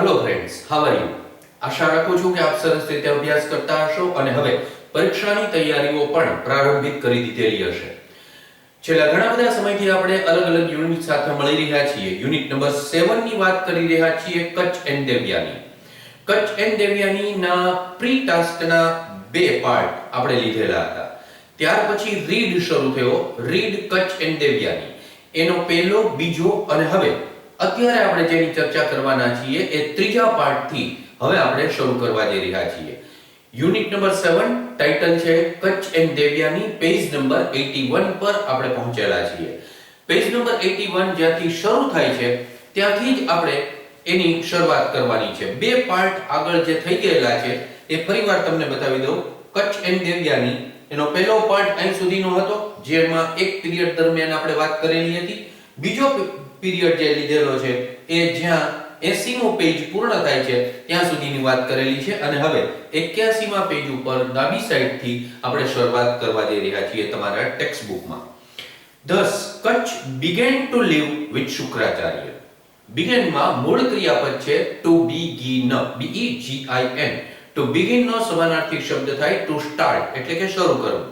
Hello friends, how are you? આશા રાખું છું કે આપ સરસ રીતે અભ્યાસ કરતા હશો અને હવે પરીક્ષાની તૈયારીઓ પણ પ્રારંભિત કરી દીધેલી હશે. છેલ્લા ઘણા બધા સમયથી આપણે અલગ અલગ યુનિટ સાથે મળી રહ્યા છીએ. યુનિટ નંબર 7 ની વાત કરી રહ્યા છીએ, કચ્છ એન્ડ દેવ્યાની. કચ્છ એન્ડ દેવ્યાનીના પ્રી ટાસ્કના બે પાર્ટ આપણે લીધેલા હતા. ત્યાર પછી રીડ શરૂ થયો, રીડ કચ્છ એન્ડ દેવ્યાની. એનો પહેલો, બીજો અને હવે અત્યારે આપણે જેની ચર્ચા કરવાના છીએ એ ત્રીજા પાર્ટથી હવે આપણે શરૂ કરવા જઈ રહ્યા છીએ. યુનિટ નંબર 7, ટાઇટલ છે Kutch and Devyani. Page number 81 પર આપણે પહોંચેલા છીએ. પેજ નંબર 81 જ્યાંથી શરૂ થાય છે ત્યાંથી જ આપણે એની શરૂઆત કરવાની છે. બે પાર્ટ આગળ જે થઈ ગયેલા છે એ ફરીવાર તમને બતાવી દઉં. કચ્છ એન્ડ દેવ્યાની એનો પહેલો પાર્ટ અહીં સુધીનો હતો, જેમાં એક પીરિયડ દરમિયાન આપણે વાત કરેલી હતી. બીજો પીરિયડ જે લીધેલો છે એ જ્યાં 80મો પેજ પૂર્ણ થાય છે ત્યાં સુધીની વાત કરેલી છે અને હવે 81મા પેજ ઉપર ડાબી સાઈડથી આપણે શરૂઆત કરવા જઈ રહ્યા છીએ તમારા ટેક્સ્ટ બુકમાં. Thus Kutch began to live with Shukracharya. begin માં મૂળ ક્રિયાપદ છે to begin, begin. to begin નો સમાનાર્થી શબ્દ થાય to start, એટલે કે શરૂ કરવું.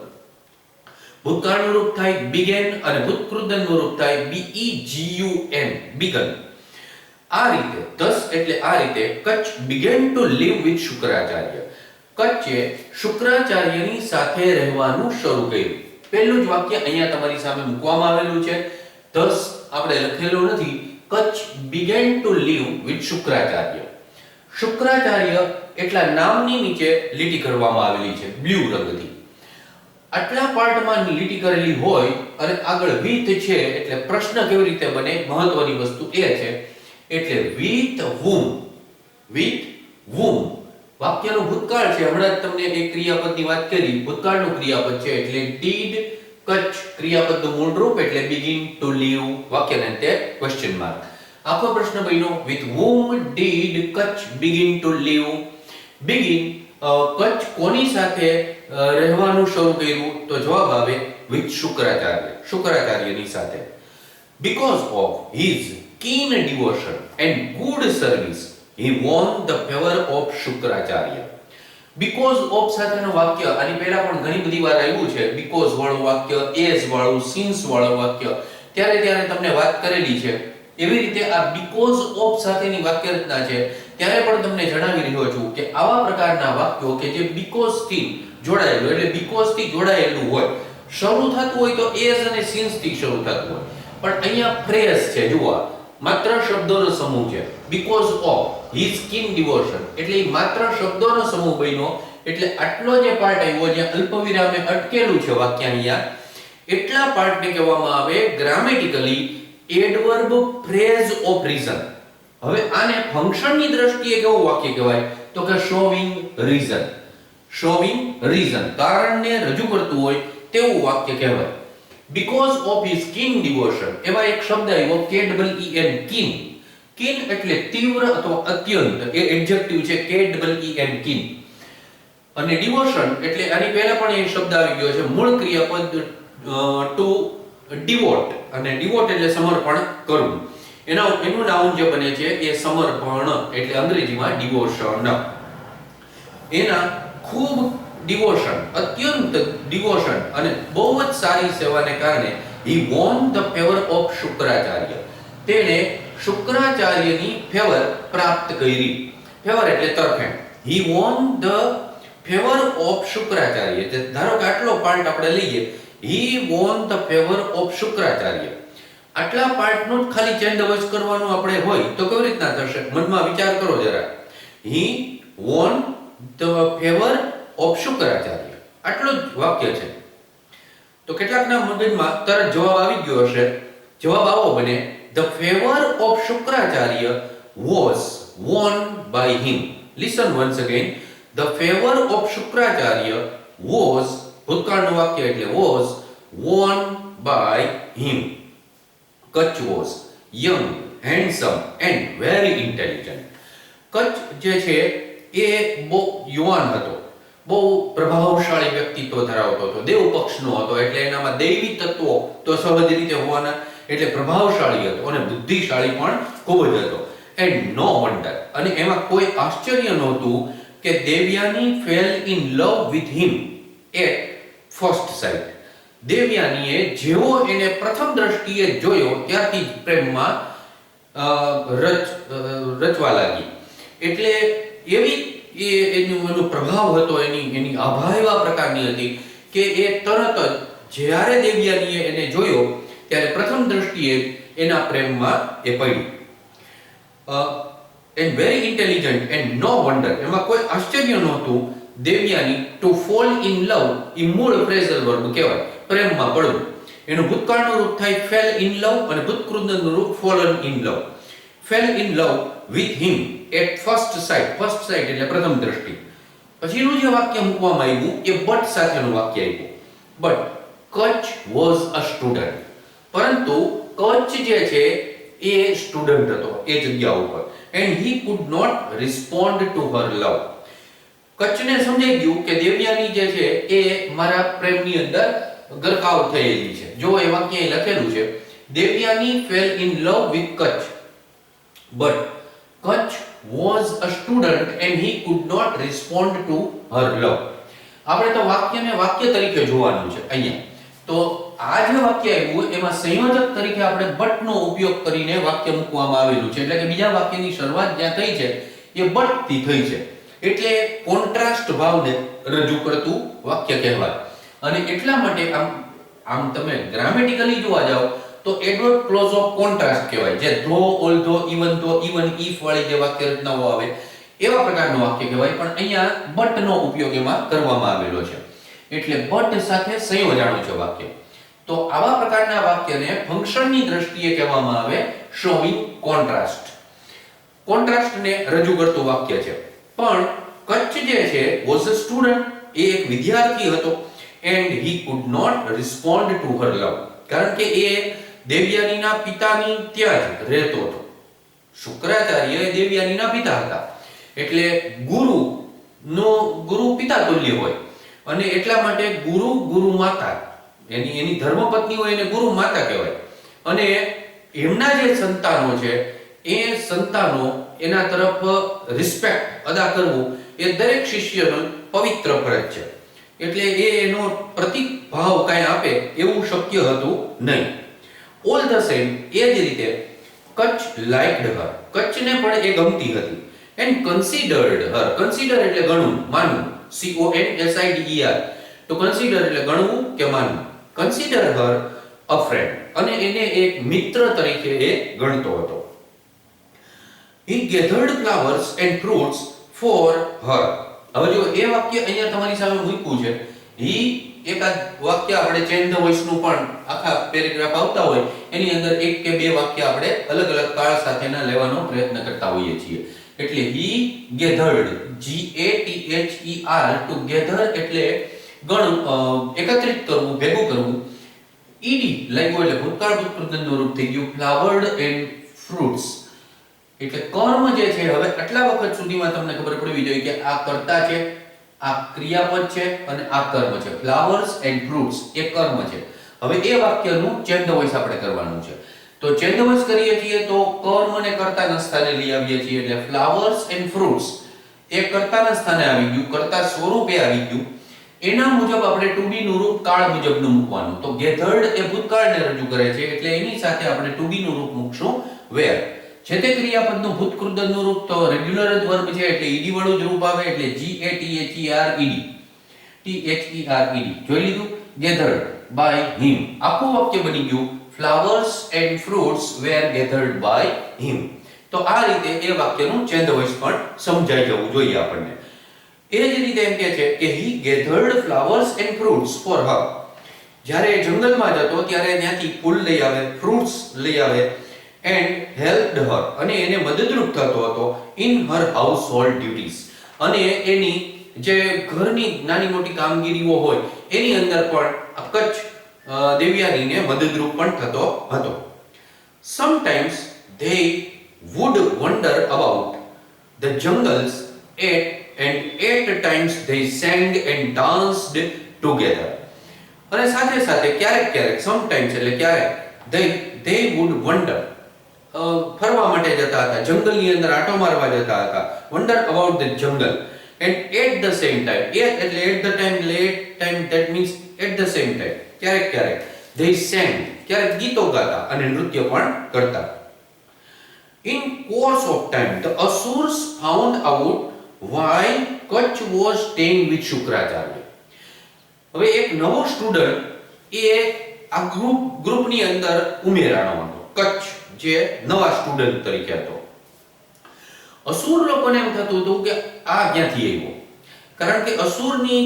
ભૂતકાળનું રૂપ થાય began અને ભૂતકૃદનનું રૂપ થાય begun, begun. આ રીતે thus એટલે આ રીતે Kutch began to live with Shukracharya. કચ્છે શુક્રાચાર્યની સાથે રહેવાનું શરૂ કર્યું. પહેલું જ વાક્ય અહીંયા તમારી સામે મૂકવામાં આવેલું છે. thus આપણે લખેલું નથી, Kutch began to live with Shukracharya. Shukracharya એટલા નામની નીચે લીટી કરવામાં આવેલી છે બ્લુ રંગથી. આટલા પાર્ટમાં લીટી કરેલી હોય અને આગળ with છે એટલે પ્રશ્ન કેવી રીતે બને, મહત્વની વસ્તુ એ છે. એટલે with whom, with whom. વાક્યનું ભૂતકાળ છે, હમણાં જ તમને એક ક્રિયાપદની વાત કરી, ભૂતકાળનું ક્રિયાપદ છે એટલે did કચ્છ. ક્રિયાપદનું મૂળ રૂપ એટલે begin to live, વાક્યના અંતે ક્વેશ્ચન માર્ક. આખો પ્રશ્ન બન્યો with whom did Kutch begin to live. begin Kutch કોની સાથે રહેવાનું શરૂ કર્યું? તો જવાબ આવે with શુક્રાચાર્ય, શુક્રાચાર્યની સાથે. because of his keen devotion and good service he won the favor of Shukracharya. because of સાથેનું વાક્ય આની પહેલા પણ ઘણી બધી વાર આવ્યું છે. because વાળું વાક્ય, as વાળું, since વાળું વાક્ય ત્યારે તમને વાત કરેલી છે. એવી રીતે આ because of સાથેની વાક્ય રચના છે ત્યારે પણ તમને જણાવી રહ્યો છું કે આવા પ્રકારના વાક્યો કે જે because થી જોડાયેલું, એટલે because થી જોડાયેલું હોય, શરૂ થતું હોય તો as અને since થી શરૂ થતું હોય, પણ અહીંયા phrase છે. જુઓ, માત્ર શબ્દોનો સમૂહ છે. because of his keen devotion એટલે માત્ર શબ્દોનો સમૂહ બન્યો. એટલે આટલો જે પાર્ટ આવ્યો જ્યાં અલ્પવિરામે અટકેલું છે વાક્ય, અહીંયા એટલા પાર્ટને કહેવામાં આવે grammatically adverb phrase of reason. હવે આને ફંક્શનની દ્રષ્ટિએ કેવું વાક્ય કહેવાય? તો કે શોવિંગ રીઝન, શોવિંગ રીઝન, કારણને રજૂ કરતું હોય તેવું વાક્ય કહેવાય. because of his keen devotion એમાં એક શબ્દ આવ્યો KEEN, keen. keen એટલે તીવ્ર અથવા અત્યંત, એ એડજેક્ટિવ છે KEEN, keen. અને devotion એટલે આની પહેલા પણ એ શબ્દ આવી ગયો છે, મૂળ ક્રિયાપદ to devote, અને devote એટલે સમર્પણ કરવું. એનું નાઉન જે બને છે એ સમર્પણ, એટલે અંગ્રેજીમાં devotion. એના ખૂબ devotion, અત્યંત devotion અને બહુ જ સારી સેવાને કારણે he won the favor of Shukracharya. તેણે શુક્રાચાર્યની ફેવર પ્રાપ્ત કરી. ફેવર એટલે તરફેણ. he won the favor of Shukracharya. ધારો કે આટલો પાર્ટ આપણે લઈએ, he won the favor of Shukracharya. આટલા પાર્ટનું જ ખાલી ચેન્જ કરવાનું આપણે હોય તો કેવી રીતના થશે? મનમાં વિચાર કરો જરા. he won the favor of Shukracharya, આટલું જ વાક્ય છે. તો કેટલાકના મગજમાં તરત જવાબ આવી ગયો હશે. જવાબ આવો બને, the favor of Shukracharya was won by him. listen once again, the favor of Shukracharya was, ભૂતકાળનું વાક્ય એટલે was, won by him. Kutch was young, handsome and very intelligent. Kutch જે છે એ બહુ યુવાન હતો, બહુ પ્રભાવશાળી વ્યક્તિત્વ ધરાવતો હતો, દેવ પક્ષનો હતો, એટલે એનામાં દૈવી તત્વો તો સહજ રીતે હોવાના, એટલે પ્રભાવશાળી હતો અને બુદ્ધિશાળી પણ ખૂબ જ હતો. એન્ડ નો વન્ડર, અને એમાં કોઈ આશ્ચર્ય નહોતું કે Devyani fell in love with him at first sight. દેવયાનીએ જેવો એને પ્રથમ દ્રષ્ટિએ જોયો ત્યારથી જ પ્રેમમાં રચવા લાગી. એટલે એવી એનો પ્રભાવ હતો, એની આભા એવા પ્રકારની હતી કે એ તરત જ જ્યારે દેવયાનીએ એને જોયો ત્યારે પ્રથમ દ્રષ્ટિએ એના પ્રેમમાં એ પડી. And very intelligent and no wonder, એમાં કોઈ આશ્ચર્ય નહોતું Devyani to fall in love, એ મૂળ ફ્રેઝલ વર્બ કહેવાય, પ્રેમમાં પડવું. એનું ભૂતકાળનું રૂપ થાય ફેલ ઇન લવ અને ભૂતકૃતનું રૂપ fallen in love. Fell in love with him at first sight. First sight એટલે પ્રથમ દ્રષ્ટિ. પછીનું જે વાક્ય મૂકવામાં આવ્યું એ બટ સાથેનું વાક્ય આવ્યું. But Kacha was a student. પરંતુ કચ્છ જે છે એ સ્ટુડન્ટ હતો એ જગ્યા ઉપર. And he could not respond to her love. કચ્છને સમજાઈ ગયું કે દેવયાની જે છે એ મારા પ્રેમની અંદર ગરકાવ થયેલી છે. જો એ વાક્ય અહીં લખેલું છે, Devyani fell in love with Kacha but Kacha was a student and he could not respond to her love. આપણે તો વાક્યને વાક્ય તરીકે જોવાનું છે અહીંયા. તો આ જે વાક્ય આવ્યું એમાં સંયોજક તરીકે આપણે બટ નો ઉપયોગ કરીને વાક્ય મૂકવામાં આવેલું છે. એટલે કે બીજા વાક્યની શરૂઆત જ્યાં થઈ છે એ બટ થી થઈ છે. એટલે કોન્ટ્રાસ્ટ ભાવને રજૂ કરતું વાક્ય કહેવાય. અને એટલા માટે આમ તમે ગ્રામેટિકલી જોવા જાઓ તો એડવર્બ ક્લોઝ ઓફ કોન્ટ્રાસ્ટ કહેવાય. જે ધો, ઓલ્ધો, ઇવન ધો, ઇવન ઇફ વાળી જે વાક્ય રચનાઓ આવે એવા પ્રકારનું વાક્ય કહેવાય. પણ અહીંયા બટ નો ઉપયોગ એમાં કરવામાં આવેલો છે. એટલે બટ સાથે સંયોજાણું છે વાક્ય. તો આવા પ્રકારના વાક્યને ફંક્શનની દ્રષ્ટિએ કહેવામાં આવે શોઇંગ કોન્ટ્રાસ્ટ. કોન્ટ્રાસ્ટને રજૂ કરતું વાક્ય છે. પણ કચ્છ જે છે વોઝ અ સ્ટુડન્ટ, એ એક વિદ્યાર્થી હતો. And he could not respond to her love, કારણ કે એ દેવયાનીના પિતાની ત્યાં જ રહેતો હતો. શુક્રાચાર્ય દેવયાનીના પિતા હતા. એટલે ગુરુ પિતા તુલ્ય હોય, અને એટલા માટે ગુરુ માતા, એની ધર્મપત્ની હોય એને ગુરુ માતા કહેવાય. અને એમના જે સંતાનો છે એ સંતાનો એના તરફ રિસ્પેક્ટ અદા કરવું એ દરેક શિષ્યનો પવિત્ર ફરજ છે. એટલે એનો પ્રતિભાવ કાંઈ આપે એવું શક્ય હતું નહીં. ઓલ ધ સેમ, એ જ રીતે કચ્છ લાઇક્ડ હર, કચ્છને પણ એ ગમતી હતી. એન્ડ કન્સિડર્ડ હર, કન્સિડર એટલે ગણવું, માનવું, CONSIDER, તો કન્સિડર એટલે ગણવું કે માનવું. કન્સિડર હર અ ફ્રેન્ડ, અને એને એક મિત્ર તરીકે એ ગણતો હતો. He gathered flowers and fruits for her. હવે જો એ વાક્ય અહીંયા તમારી સામે મૂક્યું છે. એકાદ વાક્ય આપણે ચેન્જ ધ વોઇસ નું પણ આખા પેરેગ્રાફ આવતા હોય એની અંદર એક કે બે વાક્ય આપણે અલગ અલગ કાળ સાથેના લેવાનો પ્રયત્ન કરતા હોઈએ છીએ. એટલે he gathered, GATHER, to gather એટલે એકત્રિત કરવું, ભેગું કરવું. ED લાગ્યું એટલે ભૂતકાળ ભૂતકૃતનું રૂપ થઈ ગયું flowered and fruits. એટલે કર્મ જે છે, હવે આટલા વખત સુધીમાં તમને ખબર પડવી જોઈએ કે આ કર્તા છે, આ ક્રિયાપદ છે અને આ કર્મ છે. ફ્લાવર્સ એન્ડ ફ્રૂટ્સ એ કર્મ છે. હવે એ વાક્યનું ચેન્જ ધ વોઇસ આપણે કરવાનું છે. તો ચેન્જ ધ વોઇસ કરીએ છીએ તો કર્મને કર્તાના સ્થાને લઈ આવીએ છીએ. એટલે ફ્લાવર્સ એન્ડ ફ્રૂટ્સ એ કર્તાના સ્થાને આવી ગયું, કર્તા સ્વરૂપે આવી ગયું. એના મુજબ આપણે ટુ બી નું રૂપ કાળ મુજબનું મૂકવાનું. તો ગેધર્ડ એ ભૂતકાળને રજૂ કરે છે એટલે એની સાથે આપણે ટુ બી નું રૂપ મૂકશું વેર. જે તે ક્રિયાપદનું ભૂતકૃતનું રૂપ તો રેગ્યુલર જ વર્બ છે એટલે ઈડી વાળું જ રૂપ આવે. એટલે GATHERED, જોઈ લીધું. ગેધર્ડ બાય હિમ, આખું વાક્ય બની ગયું flowers and fruits were gathered by him. તો આ રીતે એ વાક્યનું ચેન્જ વોઇસ પણ સમજાઈ જવું જોઈએ આપણને. એ જ રીતે એમ કહે છે કે he gathered flowers and fruits for her. જ્યારે જંગલમાં જતો ત્યારે ત્યાંથી ફૂલ લઈ આવે, ફ્રૂટ્સ લઈ આવે. and helped her, અને એને મદદરૂપ થતો હતો in her household duties, અને એની જે ઘરની નાની મોટી કામગીરીઓ હોય એની અંદર પણ કચ્છ દેવયાનીને મદદરૂપ પણ થતો હતો. Sometimes they would wander about the jungles and at times they sang and danced together. અને સાથે સાથે ક્યારેક sometimes એટલે ક્યારેક they would wander, ફરવા માટે જતા હતા, જંગલની અંદર આંટો મારવા જતા હતા, wonder about the jungle. And at the same time, એટલે at the time that means at the same time, ક્યારેક they sang, ક્યારેક ગીતો ગાતા અને નૃત્ય પણ કરતા. In course of time the asurs found out why Kach was staying with Shukracharya. હવે એક નવો સ્ટુડન્ટ એ આ ગ્રુપની અંદર ઉમેરાણો હતો, કચ્છ જે નવા સ્ટુડન્ટ તરીકે હતો. અસુર લોકોને એમ થતું હતું કે આ ક્યાંથી આવ્યો, કારણ કે અસુરની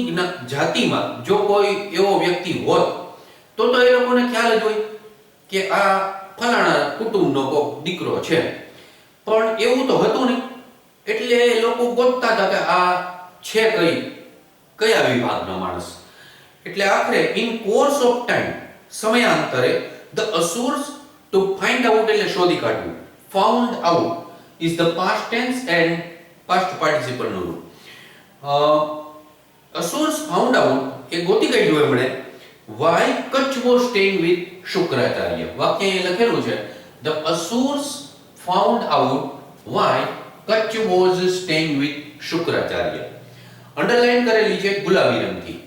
જાતિમાં જો કોઈ એવો વ્યક્તિ હોત તો એ લોકોને ખ્યાલ જ હોય કે આ ફલાણા કુટુંબનો કોક દીકરો છે, પણ એવું તો હતું નહીં. એટલે એ લોકો ગોતતા હતા કે આ છે કયા વિભાગનો માણસ. એટલે આખરે ઇન કોર્સ ઓફ ટાઈમ, સમયાંતરે, the Asurs to find out એટલે શોધી કાઢવું, found out is the past tense and past participle નું રૂપ. Asurs found out એ ગોતી કાઢ્યું એમણે why Kach was staying with Shukracharya. વાક્ય એ લખેલું છે the Asurs found out why Kach was staying with Shukracharya. Underline કરેલી છે ગુલાબી રંગથી.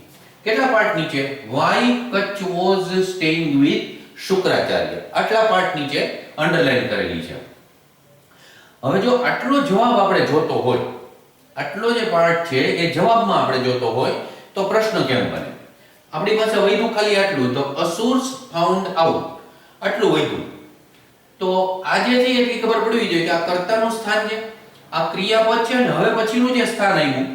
કેટલા પાર્ટ નીચે why Kach was staying with Shukracharya, આટલા પાર્ટ નીચે અંડરલાઈન કરેલી છે. હવે જો આટલો જવાબ આપણે જોતો હોય, આટલો જે પાર્ટ છે એ જવાબમાં આપણે જોતો હોય તો પ્રશ્ન કેમ બને? આપણી પાસે વૈધું ખાલી આટલું, તો અસુર્સ ફાઉન્ડ આઉટ આટલું વૈધું. તો આજે જે એટલી ખબર પડવી જોઈએ કે આ કર્તાનું સ્થાન છે, આ ક્રિયાપદ છે, અને હવે પછીનું જે સ્થાન આવ્યું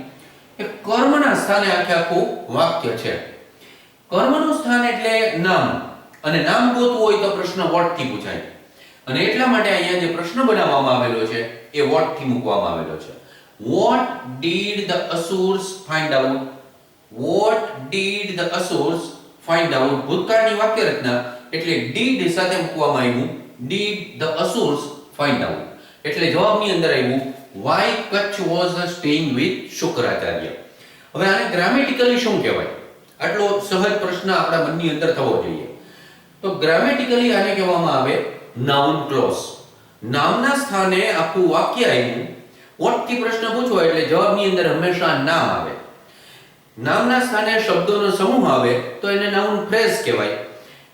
એ કર્મના સ્થાને આખું વાક્ય છે. કર્મનું સ્થાન એટલે નામ, અને નામ ગોતવું હોય તો પ્રશ્ન વોટ થી પૂછાય. અને એટલા માટે અહીંયા જે પ્રશ્ન બનાવવામાં આવેલો છે એ વોટ થી મૂકવામાં આવેલો છે. What did the Asurs find out? What did the Asurs find out? ભૂતકાળની વાક્ય રચના એટલે did સાથે મૂકવામાં આવ્યું, did the Asurs find out. એટલે જવાબની અંદર આવ્યું why Kach was staying with Shukracharya. હવે આને ગ્રામેટિકલી શું કહેવાય? આટલો સહજ પ્રશ્ન આપણા મનની અંદર થવો જોઈએ. તો ગ્રામેટિકલી આને કહેવામાં આવે નાઉન ક્લોઝ. નામના સ્થાને આખું વાક્ય આવ્યું. વોટ થી પ્રશ્ન પૂછવો એટલે જવાબની અંદર હંમેશા નામ આવે. નામના સ્થાને શબ્દોનો સમૂહ આવે તો એને નાઉન ફ્રેઝ કહેવાય.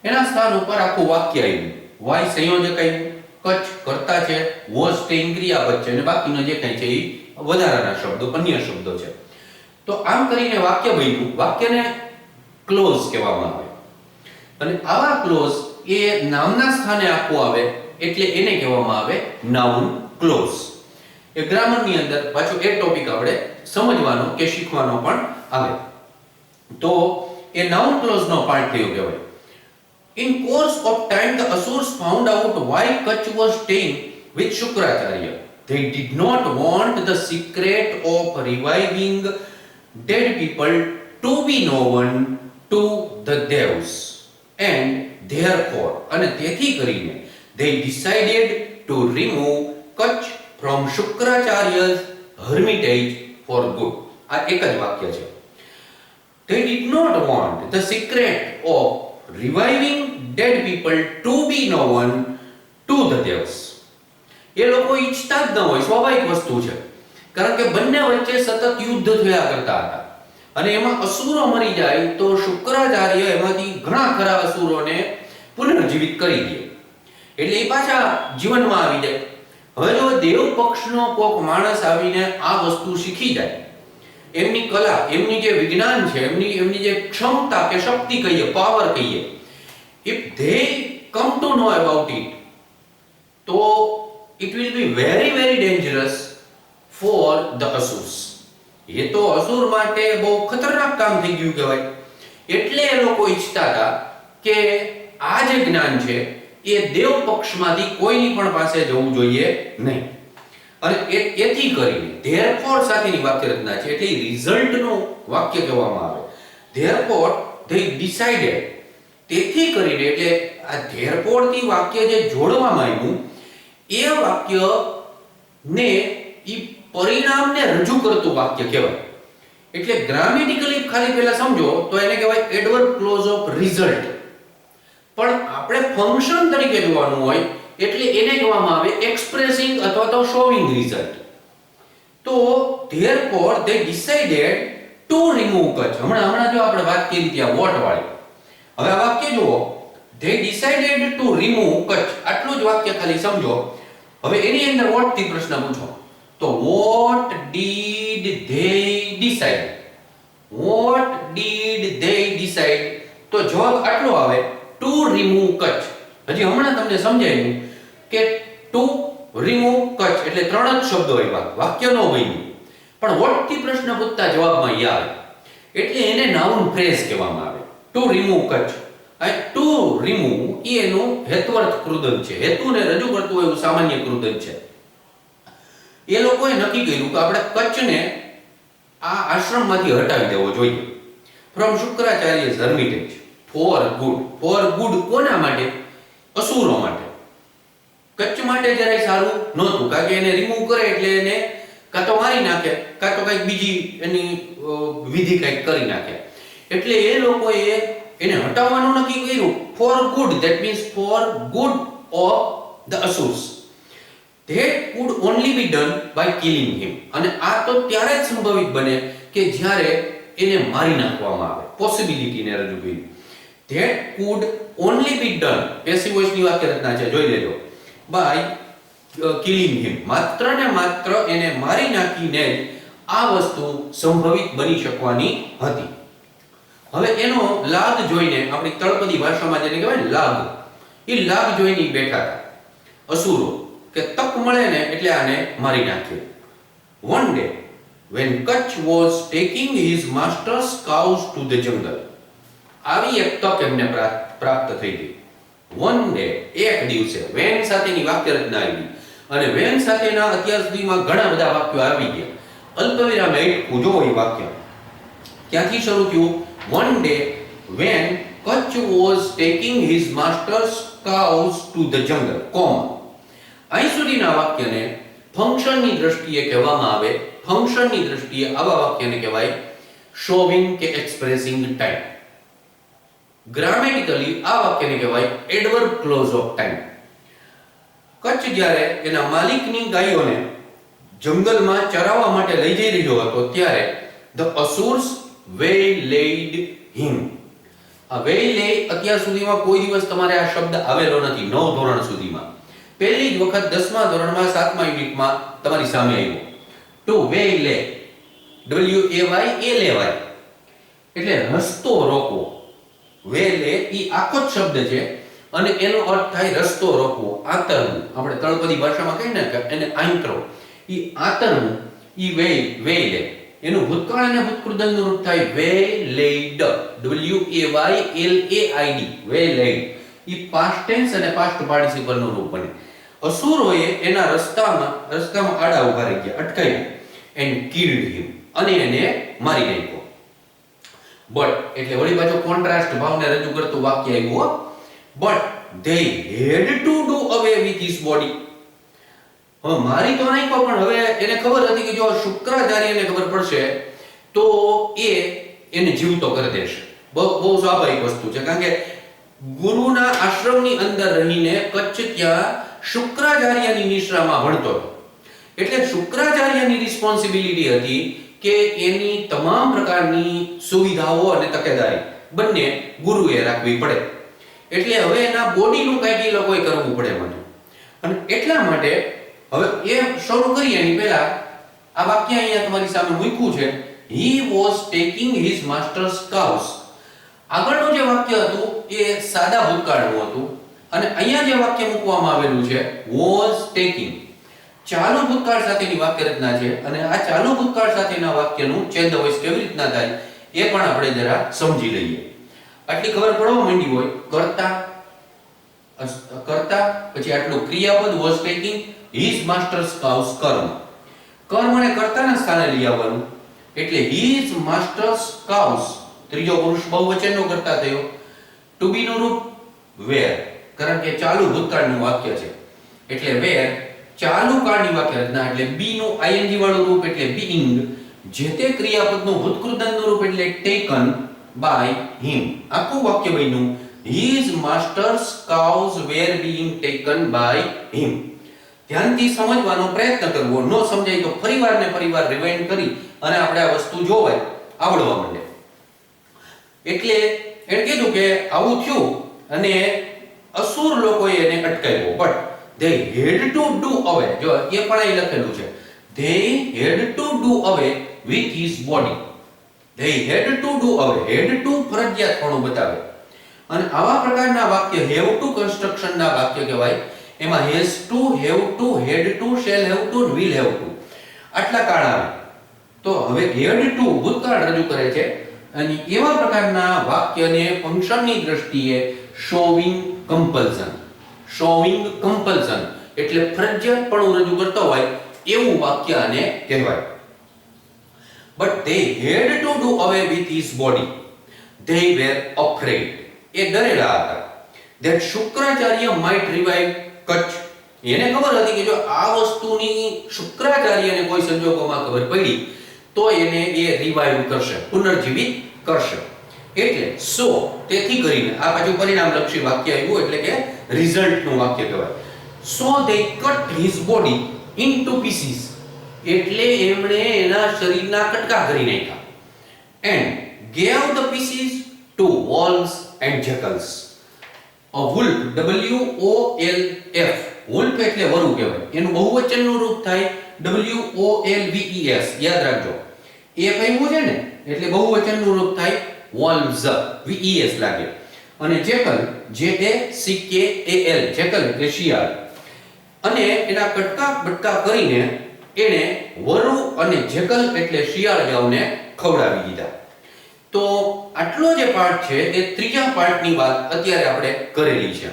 એના સ્થાન ઉપર આખું વાક્ય આવ્યું. વાય સંયોજક આવ્યું, કચ્છ કર્તા છે, વોઝ સ્ટેઇંગ ક્રિયાપદ છે, અને બાકીનો જે કંઈ છે એ વધારાના શબ્દો, અન્ય શબ્દો છે. તો આમ કરીને વાક્ય બન્યું. વાક્યને ક્લોઝ કહેવામાં આવે. અને આવા ક્લોઝ એ નામના સ્થાને આખું આવે એટલે એને કહેવામાં આવે નાઉન ક્લોઝ. એ ગ્રામરની અંદર પાછો એક ટોપિક આપણે સમજવાનો કે શીખવાનો પણ આવે. તો એ નાઉન ક્લોઝ નો પાર્ટ થયો કહેવાય. In course of time the Asurs found out why Kach was staying with Shukracharya. They did not want the secret of reviving dead people to be known to the devs, and therefore, અને તેથી કરીને, they decided to remove Kach from શુક્રાચાર્ય's hermitage for good. આ એક જ વાક્ય છે. They did not want the secret of reviving dead people to be known to the devs. એ લોકો ઈચ્છતા જ ન હોય, સ્વાભાવિક વસ્તુ છે. કારણ કે બંને વચ્ચે સતત યુદ્ધ થયા કરતા હતા, અને એમાં અસુરો મરી જાય તો શુક્રાચાર્ય એમાંથી ઘણા ખરા અસુરોને પુનર્જીવિત કરી દે, એટલે એ પાછા જીવનમાં આવી જાય. હવે જો દેવ પક્ષનો કોક માણસ આવીને આ વસ્તુ શીખી જાય, એમની કલા, એમની જે વિજ્ઞાન છે, એમની જે ક્ષમતા કે શક્તિ કહીએ, પાવર કહીએ, if they come to know about it, તો it will be very very dangerous for the Asurs. એ તો અસુર માટે બહુ ખતરનાક કામ થઈ ગયું કહેવાય. એટલે એ લોકો ઈચ્છતા હતા કે આ જે જ્ઞાન છે એ દેવ પક્ષમાંથી કોઈની પણ પાસે જવું જોઈએ નહીં. અને એથી કરીને therefore સાથેની વાક્ય રચના છે એટલે રિઝલ્ટનું વાક્ય કહેવામાં આવે. therefore they decided, તેથી કરીને, એટલે આ therefore થી વાક્ય જે જોડવામાં આવ્યું એ વાક્ય ને ઈ પરિણામને રજૂ કરતું વાક્ય કહેવાય. એટલે ગ્રામેટિકલી ખાલી પહેલા સમજો તો એને કહેવાય એડવર્બ ક્લોઝ ઓફ રિઝલ્ટ. પણ આપણે ફંક્શન તરીકે જોવાનું હોય એટલે એને કહેવામાં આવે એક્સપ્રેસિંગ અથવા તો શોવિંગ રિઝલ્ટ. તો therefore they decided to remove Kutch. હમણાં જો આપણે વાત કરી ત્યાં વોટ વાળી. હવે આ વાક્ય જુઓ, they decided to remove Kutch. આટલું જ વાક્ય ખાલી સમજો. હવે એની અંદર વોટ થી પ્રશ્ન પૂછો તો what did they decide? What did they decide? તો જવાબ આટલો આવે to remove કચ્છ. હજી હમણાં તમને સમજાયું કે to remove કચ્છ એટલે ત્રણ જ શબ્દો આવ્યા, વાક્ય નો બન્યું. પણ what થી પ્રશ્ન પૂછતા જવાબમાં ઈ આવે એટલે એને નાઉન ફ્રેઝ કહેવામાં આવે. to remove Kutch. આ to remove એ એનું હેતુઅર્થ કૃદંત છે, હેતુને રજૂ કરતું એવું સામાન્ય કૃદંત છે. એ લોકોએ નક્કી કર્યું કે આપણે કચ્છને આ આશ્રમમાંથી હટાવી દેવો જોઈએ. From Shukracharya હર્મિટેજ for good. For good કોના માટે? અસુરો માટે. કચ્છ માટે જરાય સારું નહોતું, કારણ કે એને રિમૂવ કરે એટલે એને કાં તો મારી નાખે કાં તો કંઈક બીજી એની વિધિ કંઈક કરી નાખે. એટલે એ લોકોએ એને હટાવવાનું નક્કી કર્યું for good. That means for good of the asuras. That could only be done by killing him. અને આ તો ત્યારે જ સંભવિત બને કે જ્યારે એને મારી નાખવામાં આવે. પોસિબિલિટીને રજૂ કરી. That could only be done. Passive વોઇસની વાક્ય રચના છે, જોઈ લેજો. By killing him. માત્ર ને માત્ર એને મારી નાખીને આ વસ્તુ સંભવિત બની શકવાની હતી. હવે એનો લાભ જોઈને આપણી તળપદી ભાષામાં જેને કહેવાય ને લાભ, એ લાભ જોઈને બેઠા હતા અસુરો કે તક મળે ને એટલે આને મારી નાખ્યો. One day when Kutch was taking his master's cows to the jungle. આવી એક તક એમને પ્રાપ્ત થઈ ગઈ. One day એક દિવસે when સાથેની વાક્ય રચના આવી અને when સાથેના અત્યાર સુધીમાં ઘણા બધા વાક્યો આવી ગયા. અલ્પવિરામ એટલું જો એ વાક્ય ક્યાંથી શરૂ થયું? One day when Kutch was taking his master's cows to the jungle. અહીં સુધીના વાક્યને ફંક્શનની દ્રષ્ટિએ કહેવામાં આવે. ફંક્શનની દ્રષ્ટિએ આવા વાક્યને કહેવાય શોવિંગ કે એક્સપ્રેસિંગ ટાઈમ. ગ્રામેટિકલી આ વાક્યને કહેવાય એડવર્બ ક્લોઝ ઓફ ટાઈમ. કચ્છ જ્યારે એના માલિકની ગાયોને જંગલમાં ચરાવવા માટે લઈ જઈ રહ્યો હતો ત્યારે ધ અસુર્સ waylaid him. આ waylay અત્યાર સુધીમાં કોઈ દિવસ તમારે આ શબ્દ આવેલો નથી 9 ધોરણ સુધીમાં. પહેલી જ વખત 10મા ધોરણમાં 7મા યુનિટમાં તમારી સામે આવ્યો. ટુ waylay, WAYLAY એટલે રસ્તો રોકવો. waylay ઈ આખો જ શબ્દ છે અને એનો અર્થ થાય રસ્તો રોકવો, આંતરવું. આપણે તળપદી ભાષામાં કહીએ ને કે એને આંતરો, ઈ આંતરવું, ઈ waylay. એનું ભૂતકાળ અને ભૂતકૃદંતનું રૂપ થાય waylaid, WAYLAID, waylaid. ઈ પાસ્ટ ટેન્સ અને પાસ્ટ પાર્ટિસિપલ નું રૂપ બને. અસુરોએ એના રસ્તામાં આડા ઉભા રહી ગયા, અટકાવ્યા. એન્ડ કિલ્ડ હિમ, અને એને મારી નાખ્યો. બટ એટલે વળી પાછો કોન્ટ્રાસ્ટ ભાવને રજૂ કરતું વાક્ય આવ્યું. But they had to do away with his body. હવે મારી તો નાખ્યો, પણ હવે એને ખબર હતી કે જો શુક્રાચાર્યને ખબર પડશે તો એને જીવતો કરી દેશે. બહુ સ્વાભાવિક વસ્તુ છે, કારણ કે ગુરુના આશ્રમની અંદર રહીને કચ્છ ત્યાં શુક્રાચાર્યની નિશ્રામાં ભણતો હતો. એટલે શુક્રાચાર્યની રિસ્પોન્સિબિલિટી હતી કે એની તમામ પ્રકારની સુવિધાઓ અને તકેદારી બંને ગુરુએ રાખવી પડે. એટલે હવે એના બોડીનું કંઈક એ લોકોએ કરવું પડે એમ હતું. અને એટલા માટે હવે એ શરૂ કરીએ એની પહેલા આ વાક્ય અહીંયા તમારી સામે મૂક્યું છે. He was taking his master's cows. આગળનું જે વાક્ય હતું એ સાદા ભૂતકાળનું હતું અને અહીંયા જે વાક્ય મૂકવામાં આવેલું છે was taking, ચાલુ ભૂતકાળ સાથેની વાક્ય રચના છે. અને આ ચાલુ ભૂતકાળ સાથેના વાક્યનું છેદ વોઇસ કેવી રીતના થાય એ પણ આપણે જરા સમજી લઈએ. આટલી ખબર પડવા માંડી હોય, કરતા પછી આટલું ક્રિયાપદ was taking his master's cows, કર્મ અને કર્તાના સ્થાને લઈ આવવાનું. એટલે his master's cows ત્રીજો પુરુષ બહુવચનનો કર્તા થયો. ટુ બી નું રૂપ where, કારણ કે ચાલુ ભૂતકાળનું વાક્ય છે એટલે where. ચાલુ કાળની વાક્ય રચના એટલે બી નું ing વાળું રૂપ એટલે being. જે તે ક્રિયાપદનું ભૂતકૃદંતનું રૂપ એટલે taken by him. આખું વાક્ય બન્યું his master's cows were being taken by him. ધ્યાનથી સમજવાનો પ્રયત્ન કરવો, ન સમજાય તો ફરીવાર ને ફરીવાર રિવાઇન્ડ કરી અને આપણે આ વસ્તુ જોવાય આવડવા માંડે. એટલે એને કીધું કે આવું થયું અને અસુર લોકોએ એને અટકાવ્યો. But they had to do away, જો એ પણ અહીં લખેલું છે, they had to do away with his body. they had to do away, had to ફરજિયાતપણું બતાવે. અને આવા પ્રકારના વાક્ય have to કન્સ્ટ્રક્શન ના વાક્ય કહેવાય. એમાં has to, have to, had to, shall have to, will have to આટલા કાળ આવે. તો હવે had to ભૂતકાળ રજૂ કરે છે અને એવા પ્રકારના વાક્યને ફંક્શનની દ્રષ્ટિએ showing compulsion એટલે ફરજિયાતપણું રજૂ કરતો હોય એવું વાક્ય આને કહેવાય. But they had to do away with his body. They were afraid. એ ડરેલા હતા. That Shukracharya might revive Kutch. એને ખબર હતી કે જો આ વસ્તુની શુક્રાચાર્યને કોઈ સંજોગોમાં ખબર પડી તો એને એ રિવાઇવ કરશે, પુનર્જીવિત કરશે. એટલે સો તેથી કરીને આ પાછું પરિણામલક્ષી વાક્ય આવ્યું એટલે કે રિઝલ્ટનું વાક્ય કહેવાય. So they cut his body into pieces. એટલે એમણે એના શરીરના કટકા કરી નાખ્યા. And gave the pieces to wolves and jackals. A wolf, W-O-L-F, wolf એટલે વરુ કહેવાય. એનું બહુવચનનું રૂપ થાય W-O-L-V-E-S. યાદ રાખજો. F આવ્યું છે ને એટલે બહુવચનનું રૂપ થાય wolves, V-E-S લાગે. અને jackal, J-A-C-K-A-L, jackal એટલે શિયાળ. અને એના કટકા બટકા કરીને એને વરુ અને જેકલ એટલે શિયાળિયાઓને ખવડાવી દીધા. તો આટલો જે પાઠ છે એ ત્રીજા પાઠની વાત અત્યારે આપણે કરેલી છે.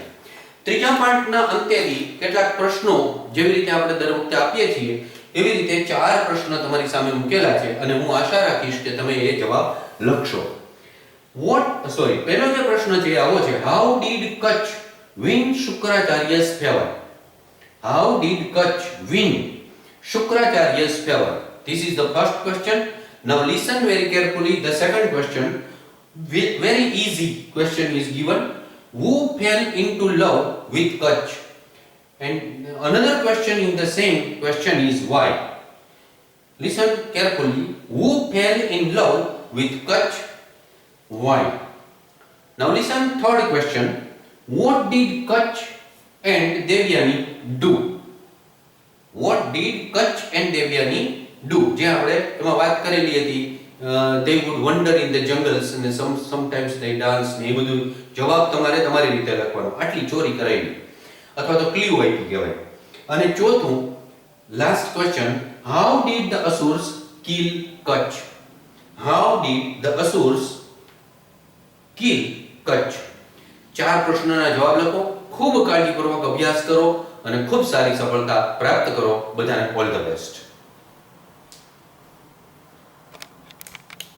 ત્રીજા પાઠના અંતેથી કેટલાક પ્રશ્નો જેવી રીતે આપણે દર વખતે આપીએ છીએ એવી રીતે 4 પ્રશ્ન તમારી સામે મૂકેલા છે અને હું આશા રાખીશ કે તમે એ જવાબ લખશો. પહેલો જે પ્રશ્ન છે આવો છે, how did Kacha win Shukracharya's favor? How did Kutch win Shukracharya's favor? This is the first question. Now listen very carefully. The second question, very easy question is given. Who fell into love with Kutch? And another question in the same question is why? Listen carefully. Who fell in love with Kutch? Why? Now listen third question. What did Kutch and Devyani do? What did Kutch and Devyani do? જે આપણે એમાં વાત કરેલી હતી, they would wander in the jungles and sometimes they dance ને એ બધું જવાબ તમારે તમારી રીતે લખવાનો. આટલી ચોરી કરાવી અથવા તો ક્લ્યુ આપી કહેવાય. અને ચોથું last question, how did the asurs kill Kutch? How did the asurs kill Kutch? 4 પ્રશ્નોના જવાબ લખો, ખૂબ કાળજીપૂર્વક અભ્યાસ કરો અને ખૂબ સારી સફળતા પ્રાપ્ત કરો. બધાને ઓલ ધ બેસ્ટ.